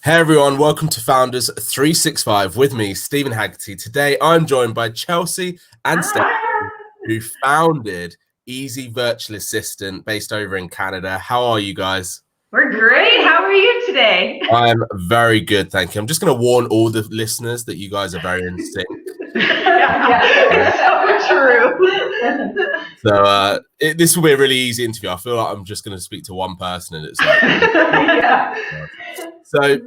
Hey everyone, welcome to Founders 365 with me, Stephen Haggerty. Today I'm joined by Chelsea and Stefanie, who founded Easy Virtual Assistant based over in Canada. How are you guys? We're great. How are you today? I'm very good, thank you. I'm just going to warn all the listeners that you guys are very in sync. So true. So this will be a really easy interview. I feel like I'm just going to speak to one person and it's like... So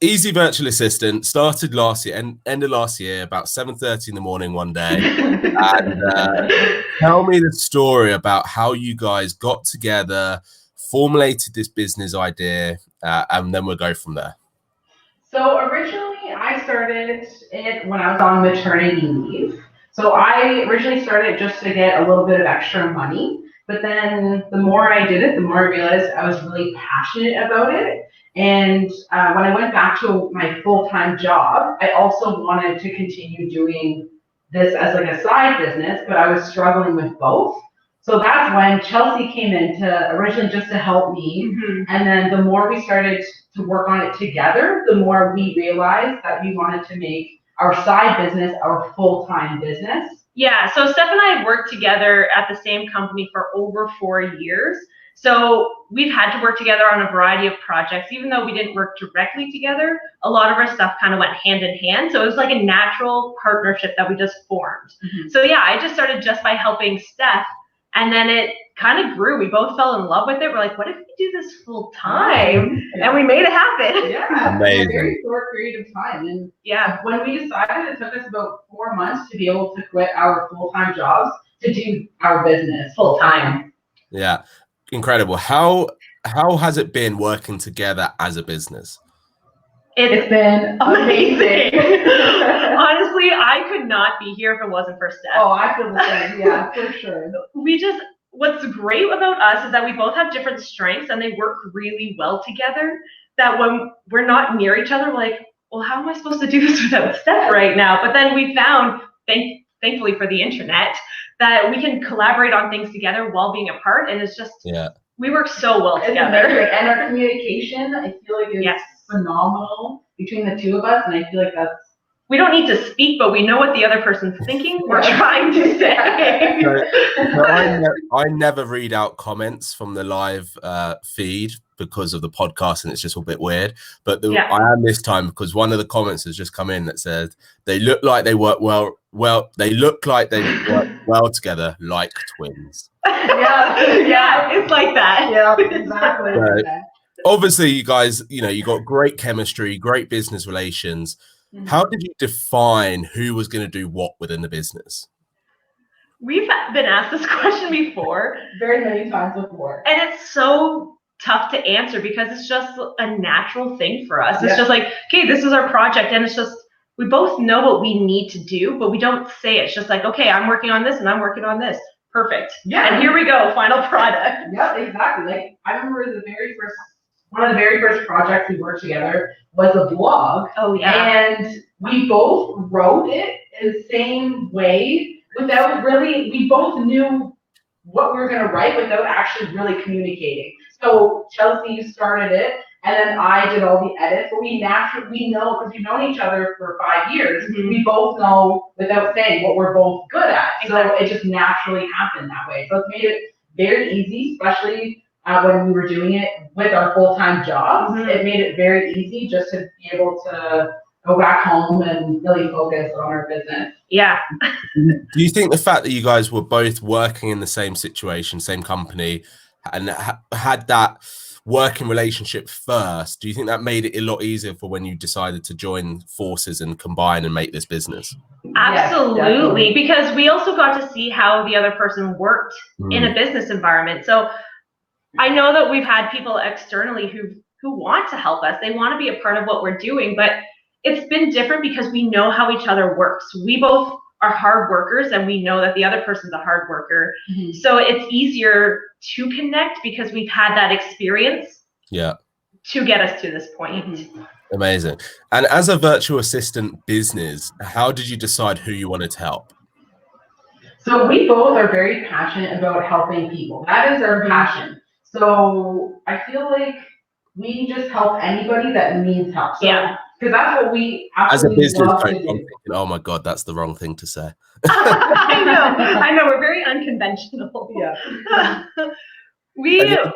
Easy Virtual Assistant started last year, end of last year, about 7:30 in the morning one day. And tell me the story about how you guys got together, formulated this business idea, and then we'll go from there. So originally I started it when I was on maternity leave. So I originally started just to get a little bit of extra money. But then the more I did it, the more I realized I was really passionate about it. And when I went back to my full-time job, I also wanted to continue doing this as like a side business, but I was struggling with both. So that's when Chelsea came in to originally just to help me. And then the more we started to work on it together, the more we realized that we wanted to make our side business our full-time business. Yeah, so Steph and I have worked together at the same company for over 4 years. So we've had to work together on a variety of projects. Even though we didn't work directly together, a lot of our stuff kind of went hand in hand. So it was like a natural partnership that we just formed. So yeah, I just started just by helping Steph. And then it kind of grew. We both fell in love with it. We're like, what if we do this full time? And we made it happen. Yeah, amazing. In a very short period of time. And yeah, when we decided, it took us about 4 months to be able to quit our full-time jobs to do our business full time. Yeah, incredible. How has it been working together as a business? It's been amazing. Honestly, I could not be here if it wasn't for Steph. Oh, I feel the same. Yeah, for sure. What's great about us is that we both have different strengths and they work really well together. That when we're not near each other, we're like, well, how am I supposed to do this without Steph right now? But then we found, thankfully for the internet, that we can collaborate on things together while being apart. And it's just, we work so well together. And our communication, I feel like, is phenomenal between the two of us. And I feel like we don't need to speak, but we know what the other person's thinking or trying to say. So I never read out comments from the live feed because of the podcast, and it's just a bit weird. But I am this time because one of the comments has just come in that said they look like they work well. They look like they work well together, like twins. Yeah, it's like that. Yeah, exactly. So, obviously, you guys, you got great chemistry, great business relations. How did you define who was going to do what within the business? We've been asked this question before. Very many times before. And it's so tough to answer because it's just a natural thing for us. It's just like, okay, this is our project. And it's just, we both know what we need to do, but we don't say it. It's just like, okay, I'm working on this and I'm working on this. Perfect. Yeah. And here we go, final product. Yeah, exactly. Like, I remember one of the very first projects we worked together was a blog. Oh yeah. And we both wrote it in the same way we both knew what we were going to write without actually really communicating. So Chelsea started it and then I did all the edits, but we know, because we've known each other for 5 years, we both know without saying what we're both good at. So it just naturally happened that way. So it's made it very easy, especially when we were doing it with our full-time jobs. It made it very easy just to be able to go back home and really focus on our business. Yeah. Do you think the fact that you guys were both working in the same situation, same company, and had that working relationship first, do you think that made it a lot easier for when you decided to join forces and combine and make this business? Absolutely, yes, because we also got to see how the other person worked in a business environment. So I know that we've had people externally who want to help us. They want to be a part of what we're doing, but it's been different because we know how each other works. We both are hard workers and we know that the other person's a hard worker. So it's easier to connect because we've had that experience to get us to this point. Amazing. And as a virtual assistant business, how did you decide who you wanted to help? So we both are very passionate about helping people. That is our passion. So I feel like we just help anybody that needs help. So, because that's what we absolutely as a business coach, I'm thinking, oh my God, that's the wrong thing to say. I know, we're very unconventional. Yeah.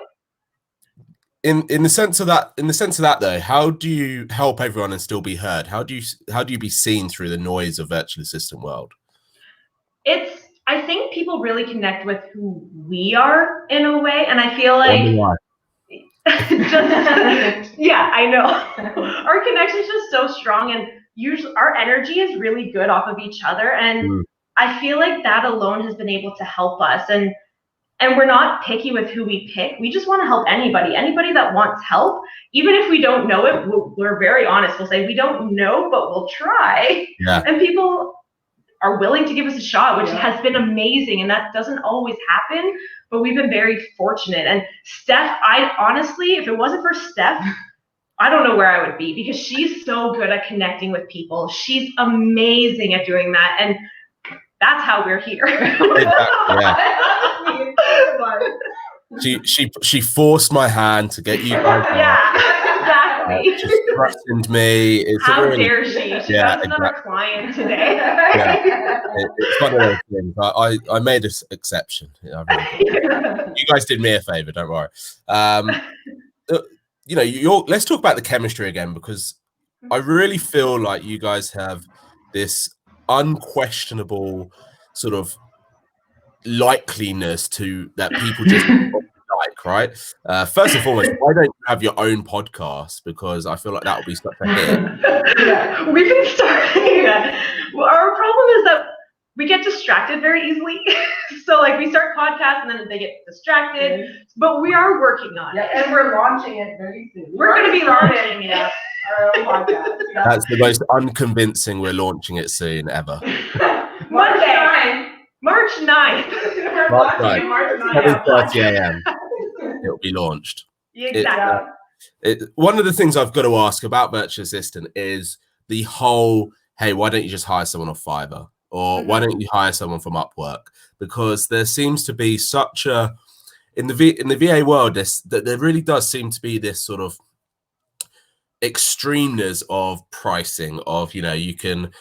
In the sense of that though, how do you help everyone and still be heard? How do you be seen through the noise of virtual assistant world? I think people really connect with who we are in a way, and I feel like yeah, I know. Our connection is just so strong, and usually our energy is really good off of each other, and I feel like that alone has been able to help us. And we're not picky with who we pick. We just want to help anybody that wants help. Even if we don't know it, we're very honest. We'll say we don't know, but we'll try. Yeah. And people are willing to give us a shot, which has been amazing. And that doesn't always happen, but we've been very fortunate. And Steph, I honestly, if it wasn't for Steph, I don't know where I would be, because she's so good at connecting with people. She's amazing at doing that. And that's how we're here. She forced my hand to get you guys. Exactly. She threatened me. How dare she? She got another client today. It's one of those things. I made an exception. You guys did me a favor. Don't worry. Let's talk about the chemistry again, because I really feel like you guys have this unquestionable sort of likeliness to that people just like, right? First and foremost, why don't you have your own podcast? Because I feel like that would be such a hit. We've been starting that. Well, our problem is that we get distracted very easily. So like we start podcasts and then they get distracted, but we are working on it. And we're launching it very soon. We're going to be launching it. Our own podcast. That's the most unconvincing we're launching it soon ever. Monday, March 9th. March 9th, 7:30 a.m. It'll be launched. Exactly. One of the things I've got to ask about virtual assistant is the whole, hey, why don't you just hire someone off Fiverr? Or why don't you hire someone from Upwork? Because there seems to be such a, in the VA world, there really does seem to be this sort of extremeness of pricing of, you can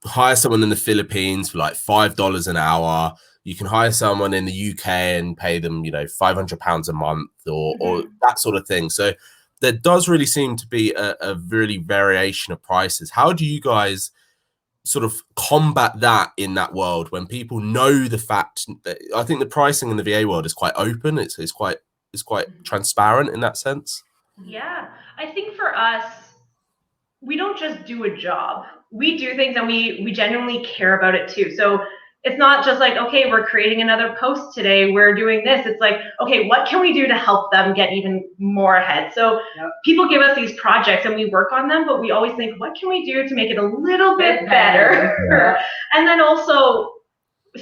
hire someone in the Philippines for like $5 an hour. You can hire someone in the UK and pay them, £500 a month or that sort of thing. So there does really seem to be a really variation of prices. How do you guys sort of combat that in that world when people know the fact that, I think the pricing in the VA world is quite open. It's quite transparent in that sense. Yeah, I think for us, we don't just do a job. We do things and we genuinely care about it too. So it's not just like, okay, we're creating another post today, we're doing this. It's like, okay, what can we do to help them get even more ahead? So people give us these projects and we work on them, but we always think, what can we do to make it a little bit better? And then also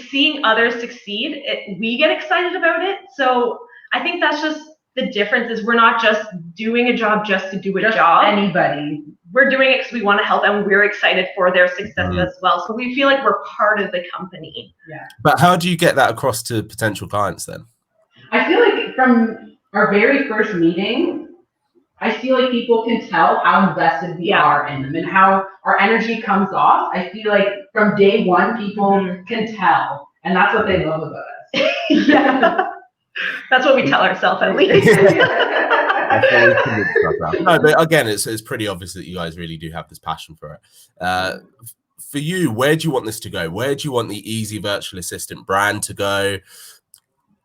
seeing others succeed, we get excited about it. So I think that's just the difference, is we're not just doing a job just to do a job. Anybody. We're doing it because we want to help and we're excited for their success as well. So we feel like we're part of the company. Yeah. But how do you get that across to potential clients then? I feel like from our very first meeting, I feel like people can tell how invested we are in them and how our energy comes off. I feel like from day one, people can tell, and that's what they love about us. That's what we tell ourselves, at least. No, but again, it's pretty obvious that you guys really do have this passion for it. For you, where do you want this to go? Where do you want the Easy Virtual Assistant brand to go?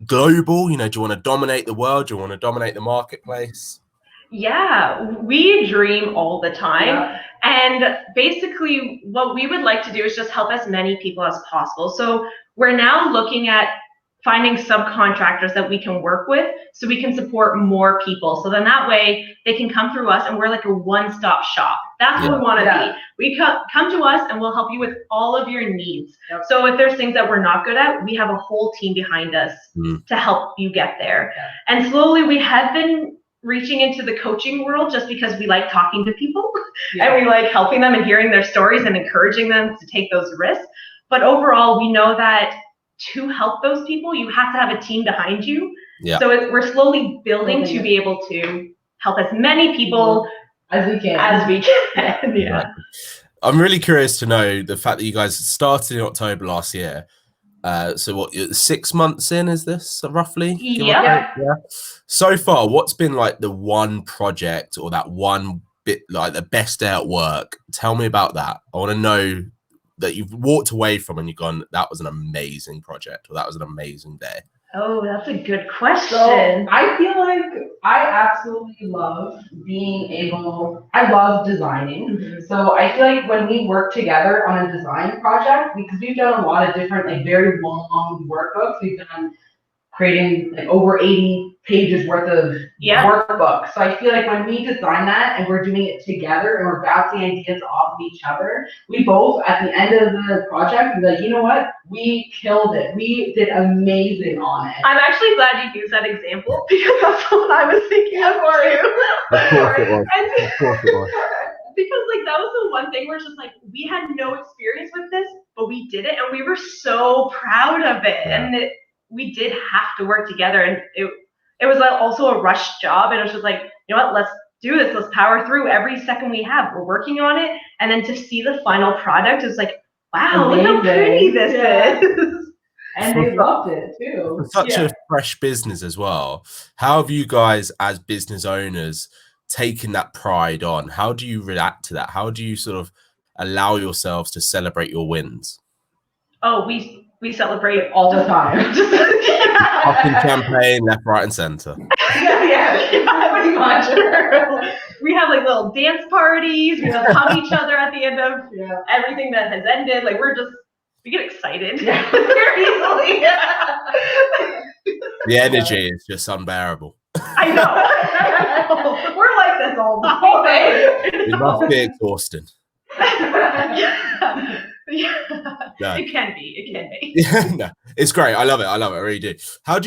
Global, do you want to dominate the world? Do you want to dominate the marketplace? Yeah, we dream all the time. And basically what we would like to do is just help as many people as possible. So we're now looking at finding subcontractors that we can work with so we can support more people. So then that way they can come through us and we're like a one-stop shop. That's what we want to be. We come to us and we'll help you with all of your needs. So if there's things that we're not good at, we have a whole team behind us to help you get there. And slowly we have been reaching into the coaching world just because we like talking to people and we like helping them and hearing their stories and encouraging them to take those risks. But overall, we know that to help those people, you have to have a team behind you. So we're slowly building to be able to help as many people as we can. Yeah. Right. I'm really curious to know the fact that you guys started in October last year. So what, 6 months in, is this roughly? Yeah. So far, what's been like the one project or that one bit, like the best day at work? Tell me about that. I want to know that you've walked away from and you've gone, that was an amazing project, or that was an amazing day. Oh, that's a good question. So I feel like I absolutely love I love designing. Mm-hmm. So I feel like when we work together on a design project, because we've done a lot of different, like very long workbooks, we've done creating like over 80 pages worth of workbooks. So I feel like when we design that and we're doing it together and we're bouncing ideas off of each other, we both at the end of the project we're like, you know what? We killed it. We did amazing on it. I'm actually glad you used that example because that's what I was thinking of too. Of course it was. Of course it was. Because like that was the one thing where it's just like we had no experience with this, but we did it and we were so proud of it. Yeah. And we did have to work together, and it was also a rushed job, and it was just like, you know what, let's do this, let's power through every second we have. We're working on it, and then to see the final product is like, wow, amazing. Look how pretty this is. And they loved it too. For such a fresh business as well, how have you guys as business owners taken that pride on? How do you react to that? How do you sort of allow yourselves to celebrate your wins? Oh, we celebrate all the time. Popping champagne left, right, and center. Pretty much. We have like little dance parties. We just hug each other at the end of everything that has ended. Like we get excited very easily. The energy is just unbearable. I know. We're like this all the whole day. It must be exhausting. No. It can be. Yeah, no, it's great. I love it. I really do. How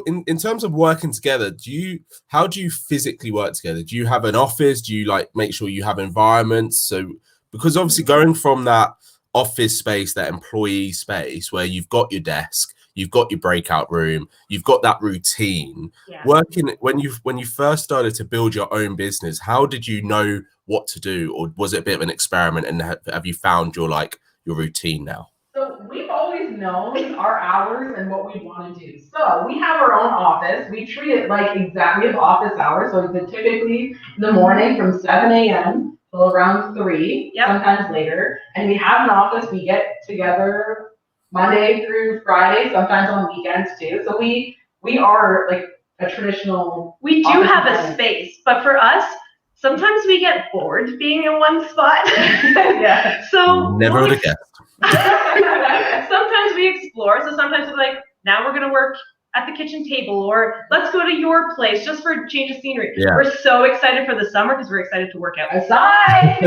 in terms of working together, how do you physically work together? Do you have an office? Do you like make sure you have environments? So, because obviously going from that office space, that employee space where you've got your desk, you've got your breakout room, you've got that routine. Working when you first started to build your own business, how did you know what to do, or was it a bit of an experiment? And have you found your routine now? So we've always known our hours and what we want to do. So we have our own office. We treat it like exactly office hours. So it's typically in the morning from 7 a.m. till around 3, sometimes later. And we have an office. We get together Monday through Friday, sometimes on weekends too. So we are like a traditional. We do have a space, but for us, sometimes we get bored being in one spot. So never would have guessed. Sometimes we explore. So sometimes we're like, now we're gonna work at the kitchen table, or let's go to your place just for a change of scenery. We're so excited for the summer because we're excited to work outside.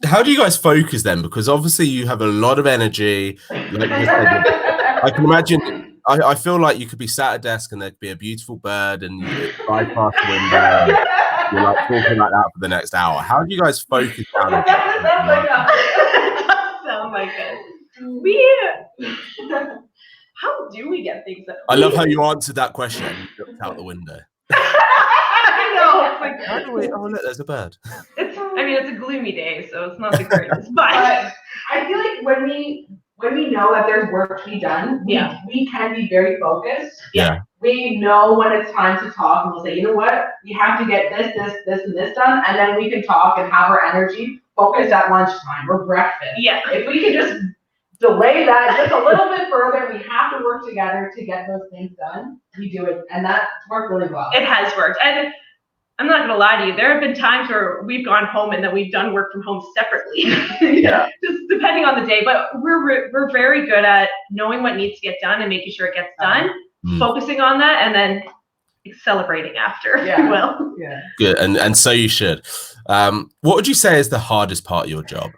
How do you guys focus then? Because obviously you have a lot of energy. Like I can imagine. I feel like you could be sat at a desk and there could be a beautiful bird and you drive past the window. You're like talking like that for the next hour. How do you guys focus down? Sound like it. How do we get things done? I love how you answered that question and you looked out the window. I know. It's like, how do we? Oh look, there's a bird. It's a gloomy day, so it's not the greatest. But I feel like when we know that there's work to be done, we can be very focused. We know when it's time to talk, and we'll say, you know what, we have to get this, and this done, and then we can talk and have our energy focused at lunchtime or breakfast. If we can just delay that just a little bit further, we have to work together to get those things done. We do it, and that's worked really well. It has worked, and I'm not gonna lie to you. There have been times where we've gone home and then we've done work from home separately, just depending on the day. But we're very good at knowing what needs to get done and making sure it gets done, focusing on that, and then celebrating after. Good, and so you should. What would you say is the hardest part of your job?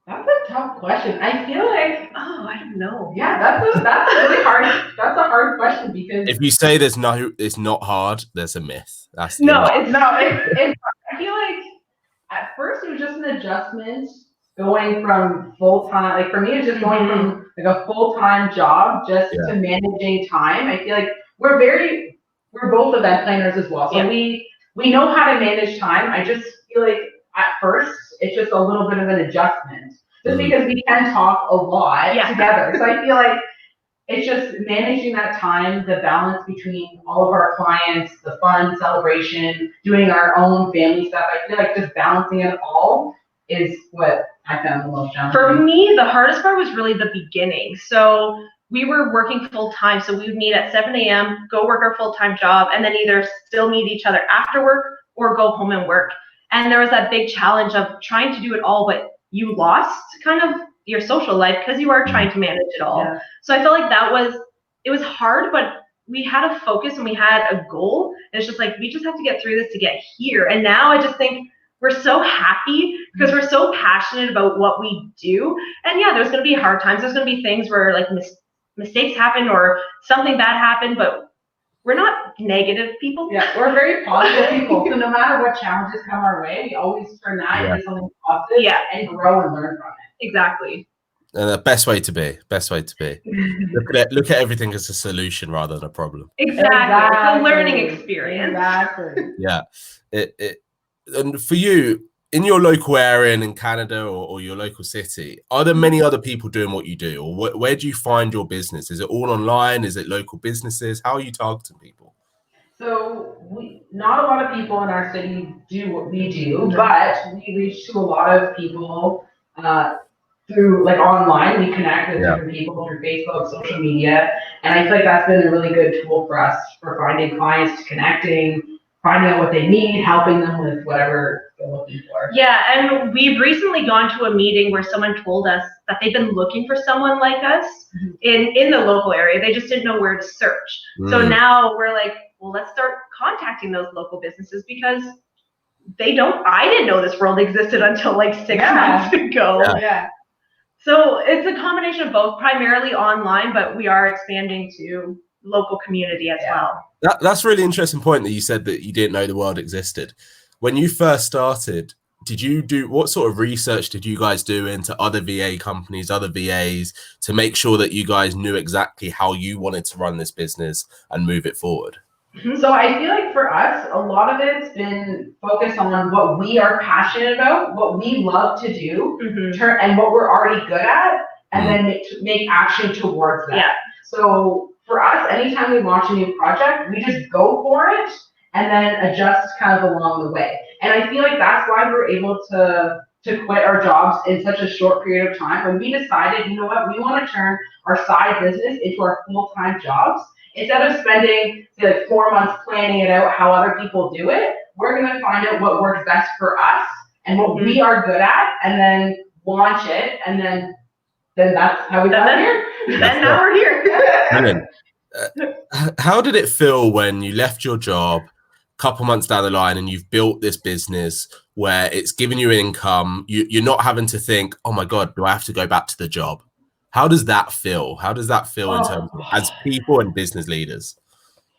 That's a tough question. I feel like, I don't know. That's a really hard. That's a hard question because if you say it's not hard, there's a myth. It's I feel like at first it was just an adjustment going from full time. Like for me, it's just going from like a full time job just to managing time. I feel like we're both event planners as well. So we know how to manage time. I just feel like at first it's just a little bit of an adjustment just because we can talk a lot together. So I feel like it's just managing that time, the balance between all of our clients, the fun, celebration, doing our own family stuff. I feel like just balancing it all is what I found the most challenging. For me, the hardest part was really the beginning. So we were working full time. So we would meet at 7 a.m., go work our full-time job, and then either still meet each other after work or go home and work. And there was that big challenge of trying to do it all, but you lost kind of your social life because you are trying to manage it all. Yeah. So I felt like it was hard, but we had a focus and we had a goal. And it's just like, we just have to get through this to get here. And now I just think we're so happy because we're so passionate about what we do. And yeah, there's going to be hard times. There's going to be things where like mistakes happen or something bad happened, but we're not negative people. Yeah, we're very positive people. So no matter what challenges come our way, we always turn that into something positive and grow and learn from it. Exactly. And the best way to be. Look at everything as a solution rather than a problem. Exactly. It's a learning experience. Exactly. Yeah. And for you, in your local area and in Canada or your local city, are there many other people doing what you do? Or where do you find your business? Is it all online? Is it local businesses? How are you targeting people? So not a lot of people in our city do what we do, but we reach to a lot of people through like online. We connect with different people through Facebook, social media. And I feel like that's been a really good tool for us for finding clients, connecting, finding out what they need, helping them with whatever they're looking for. Yeah, and we've recently gone to a meeting where someone told us that they've been looking for someone like us in the local area. They just didn't know where to search. So now we're like, well, let's start contacting those local businesses because I didn't know this world existed until like 6 months ago. Yeah. So it's a combination of both, primarily online, but we are expanding to local community as well. That's a really interesting point that you said that you didn't know the world existed. When you first started, what sort of research did you guys do into other VA companies, other VAs, to make sure that you guys knew exactly how you wanted to run this business and move it forward? So I feel like for us, a lot of it's been focused on what we are passionate about, what we love to do, and what we're already good at, and then make action towards that. Yeah. So for us, anytime we launch a new project, we just go for it and then adjust kind of along the way. And I feel like that's why we're able to quit our jobs in such a short period of time. When we decided, you know what, we want to turn our side business into our full-time jobs. Instead of spending, say, like 4 months planning it out how other people do it, we're going to find out what works best for us and what we are good at, and then launch it, and then that's how we got here. Then now we're here. Brilliant. How did it feel when you left your job a couple months down the line and you've built this business where it's giving you income? You're not having to think, oh my God, do I have to go back to the job? How does that feel? How does that feel in terms of as people and business leaders?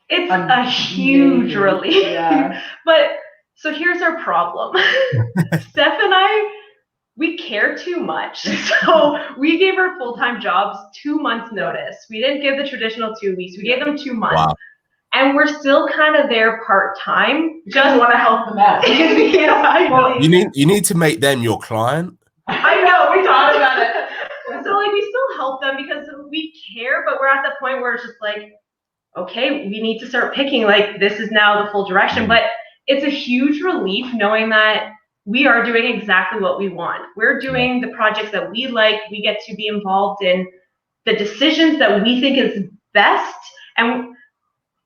It's a huge relief. Yeah. But so here's our problem. Steph and I, we care too much. So we gave our full-time jobs 2 months notice. We didn't give the traditional 2 weeks. We gave them 2 months. Wow. And we're still kind of there part-time. Just want to help them out. You need to make them your client. I know, we talked about it. So like we still help them because we care, but we're at the point where it's just like, okay, we need to start picking, like this is now the full direction. But it's a huge relief knowing that we are doing exactly what we want. We're doing the projects that we like. We get to be involved in the decisions that we think is best. And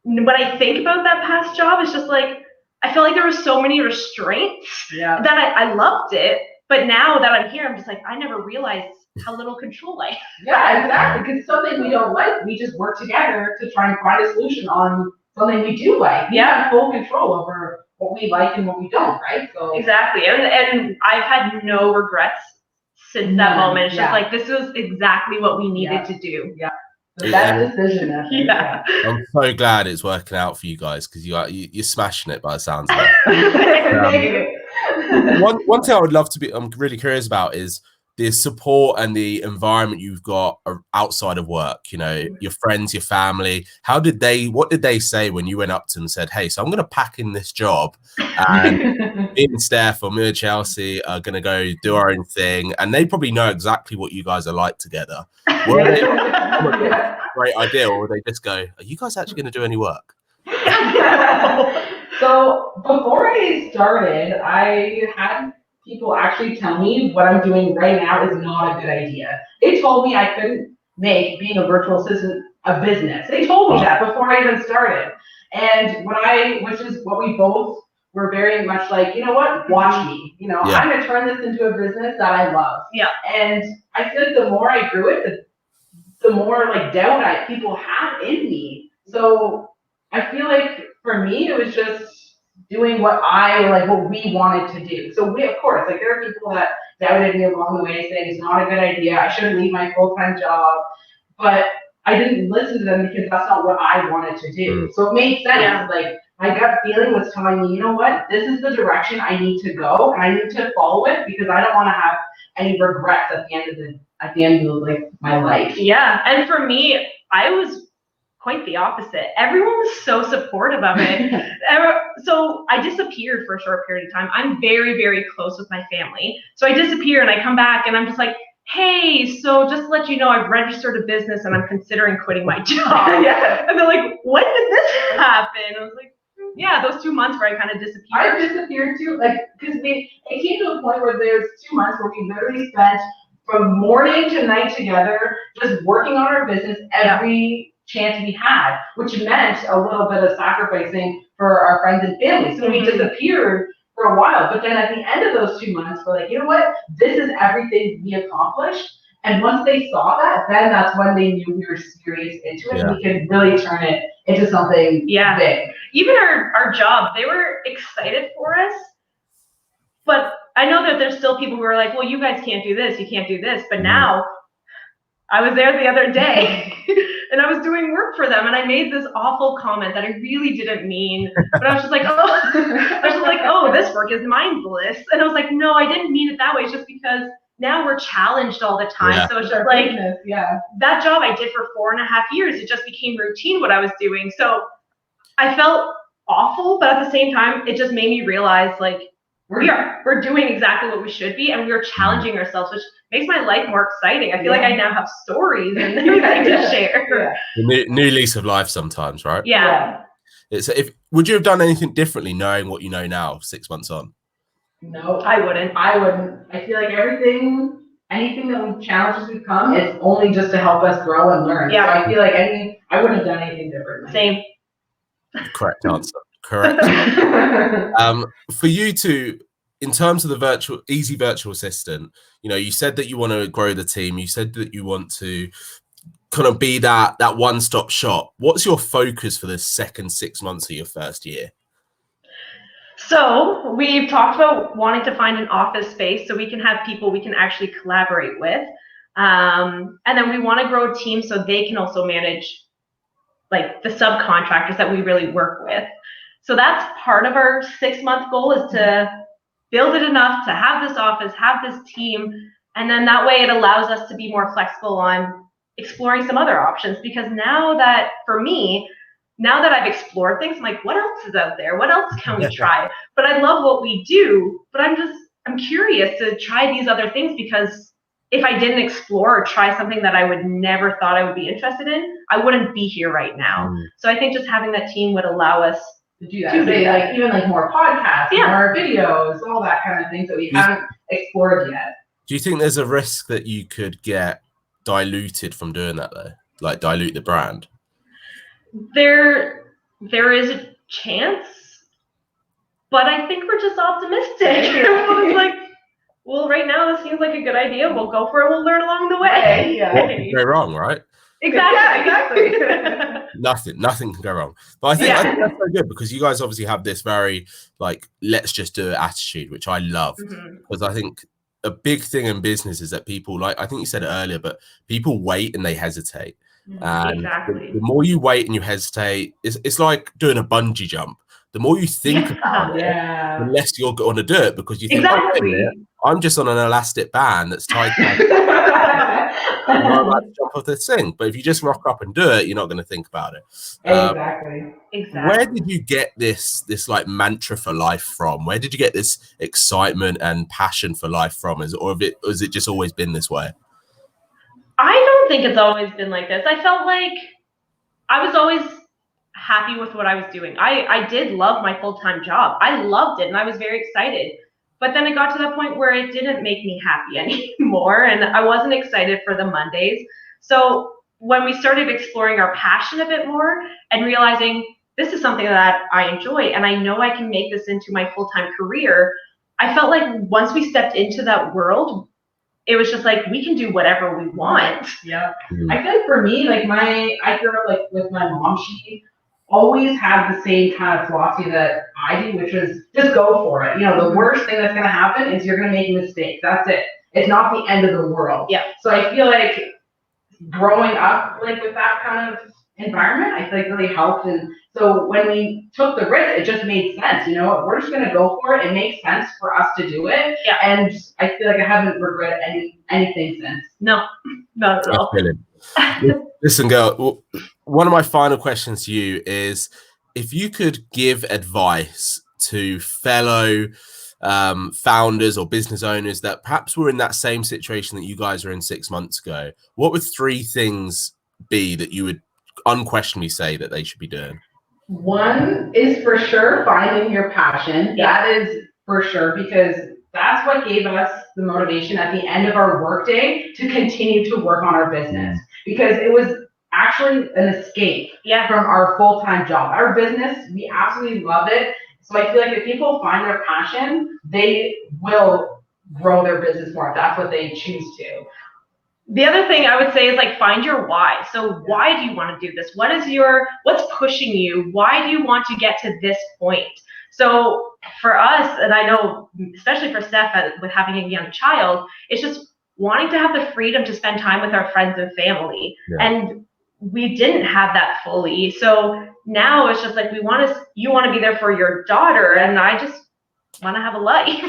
when I think about that past job, it's just like, I feel like there were so many restraints that I loved it. But now that I'm here, I'm just like, I never realized how little control I have. Yeah, exactly. Because it's something we don't like, we just work together to try and find a solution on something we do like. We have full control over what we like and what we don't, right? So exactly. And I've had no regrets since that moment. It's just like, this was exactly what we needed to do. Yeah. So that decision. I'm so glad it's working out for you guys because you're smashing it by the sounds of it. One thing I would love to I'm really curious about is the support and the environment you've got outside of work, you know, your friends, your family, what did they say when you went up to them and said, hey, so I'm going to pack in this job and me and Steph or me and Chelsea are going to go do our own thing. And they probably know exactly what you guys are like together. Were they, great idea, or they just go, are you guys actually going to do any work? So before I started, I had people actually tell me what I'm doing right now is not a good idea. They told me I couldn't make being a virtual assistant a business. They told me that before I even started. And which is what we both were very much like, you know what, watch me. You know, I'm going to turn this into a business that I love. Yeah. And I feel like the more I grew it, the more like doubt people have in me. So I feel like for me, it was just doing what we wanted to do. So of course, like there are people that doubted me along the way saying it's not a good idea, I shouldn't leave my full-time job, but I didn't listen to them because that's not what I wanted to do. So it made sense. Yeah. Like my gut feeling was telling me, you know what, this is the direction I need to go and I need to follow it because I don't want to have any regrets at the end of like my life. Yeah, and for me, I was quite the opposite. Everyone was so supportive of it. So I disappeared for a short period of time. I'm very, very close with my family. So I disappear and I come back and I'm just like, hey, so just to let you know, I've registered a business and I'm considering quitting my job. Yeah. And they're like, when did this happen? I was like, yeah, those 2 months where I kind of disappeared. I disappeared too, like, because it came to a point where there's 2 months where we literally spent from morning to night together, just working on our business every chance we had, which meant a little bit of sacrificing for our friends and family. So we disappeared for a while, but then at the end of those 2 months, we're like, you know what? This is everything we accomplished. And once they saw that, then that's when they knew we were serious into it. Yeah. We could really turn it into something big. Even our job, they were excited for us, but I know that there's still people who are like, well, you guys can't do this, you can't do this. But now, I was there the other day and I was doing work for them and I made this awful comment that I really didn't mean, but I was just like, oh, this work is mindless. And I was like, no, I didn't mean it that way. It's just because now we're challenged all the time. Yeah. So it's just like, that job I did for 4.5 years, it just became routine what I was doing. So I felt awful, but at the same time, it just made me realize like, we're doing exactly what we should be, and we are challenging ourselves, which makes my life more exciting. I feel like I now have stories and everything to share. Yeah. The new lease of life sometimes, right? Yeah. Would you have done anything differently knowing what you know now, 6 months on? No, I wouldn't. I feel like anything that challenges we come, it's only just to help us grow and learn. Yeah. So I feel like I wouldn't have done anything differently. Same. Correct answer. Correct. For you two, in terms of the easy virtual assistant, you know, you said that you want to grow the team. You said that you want to kind of be that one-stop shop. What's your focus for the second 6 months of your first year? So we've talked about wanting to find an office space so we can have people we can actually collaborate with. And then we want to grow a team so they can also manage like the subcontractors that we really work with. So that's part of our 6-month goal, is to build it enough to have this office, have this team, and then that way it allows us to be more flexible on exploring some other options. Because now that I've explored things, I'm like, what else is out there? What else can we try? But I love what we do, but I'm curious to try these other things, because if I didn't explore or try something that I would never thought I would be interested in, I wouldn't be here right now. So I think just having that team would allow us to do that. Like even like more podcasts, more videos, all that kind of things that we haven't explored yet. Do you think there's a risk that you could get diluted from doing that though? Like dilute the brand? There is a chance, but I think we're just optimistic. It's like, well, right now this seems like a good idea. We'll go for it. We'll learn along the way. Yeah. What can go wrong, right? Exactly. Nothing can go wrong. But I think that's so good, because you guys obviously have this very like, let's just do it attitude, which I love. Because I think a big thing in business is that people, like I think you said it earlier, but people wait and they hesitate. And the more you wait and you hesitate, it's like doing a bungee jump. the more you think about it, the less you're going to do it, because you think, oh, wait a minute, I'm just on an elastic band that's tied to my I'm about to jump off this thing. But if you just rock up and do it, you're not going to think about it. Exactly. Where did you get this like mantra for life from? Where did you get this excitement and passion for life from? Or has it just always been this way? I don't think it's always been like this. I felt like I was always happy with what I was doing. I did love my full-time job. I loved it and I was very excited. But then it got to the point where it didn't make me happy anymore, and I wasn't excited for the Mondays. So when we started exploring our passion a bit more and realizing this is something that I enjoy and I know I can make this into my full-time career, I felt like once we stepped into that world, it was just like, we can do whatever we want. Yeah. I feel like for me, like I grew up like with my mom. She always had the same kind of philosophy that I do, which was just go for it. You know, the worst thing that's going to happen is you're going to make a mistake. That's it. It's not the end of the world. Yeah. So I feel like growing up like with that kind of environment, I feel like really helped. And so when we took the risk, it just made sense. You know, we're just going to go for it. It makes sense for us to do it. Yeah. And I feel like I haven't regretted anything since. No, not at all. Listen, girl, one of my final questions to you is, if you could give advice to fellow founders or business owners that perhaps were in that same situation that you guys were in 6 months ago, what would 3 things be that you would unquestionably say that they should be doing? One is for sure finding your passion. That is for sure, because that's what gave us the motivation at the end of our workday to continue to work on our business, because it was actually an escape from our full-time job. Our business, we absolutely love it. So I feel like if people find their passion, they will grow their business more if that's what they choose to. The other thing I would say is like, find your why. So why do you want to do this? What's pushing you? Why do you want to get to this point? So for us, and I know especially for Steph with having a young child, it's just wanting to have the freedom to spend time with our friends and family. And we didn't have that fully. So now it's just like, you want to be there for your daughter, and I just want to have a life.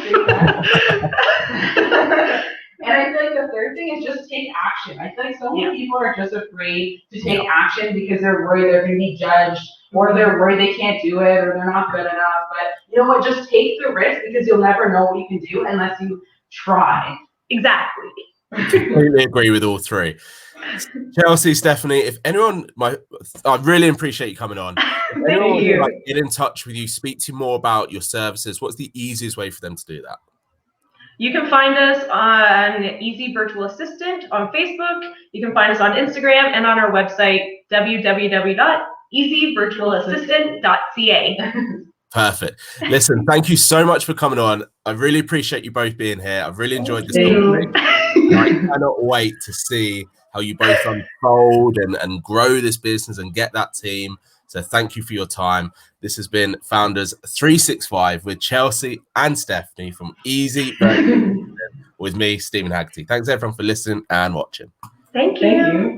And I feel like the third thing is just take action. I feel like so many people are just afraid to take action because they're worried they're going to be judged, or they're worried they can't do it, or they're not good enough. But you know what? Just take the risk, because you'll never know what you can do unless you try. Exactly. Completely agree with all 3. Chelsea, Stefanie, if anyone, I really appreciate you coming on. If anyone would like get in touch with you, speak to you more about your services, what's the easiest way for them to do that? You can find us on Easy Virtual Assistant on Facebook. You can find us on Instagram and on our website, www.easyvirtualassistant.ca. Perfect. Listen, thank you so much for coming on. I really appreciate you both being here. I've really enjoyed this conversation. I cannot wait to see how you both unfold and grow this business and get that team. So thank you for your time. This has been Founders 365 with Chelsea and Stefanie from Easy with me, Stephen Haggerty. Thanks everyone for listening and watching. Thank you.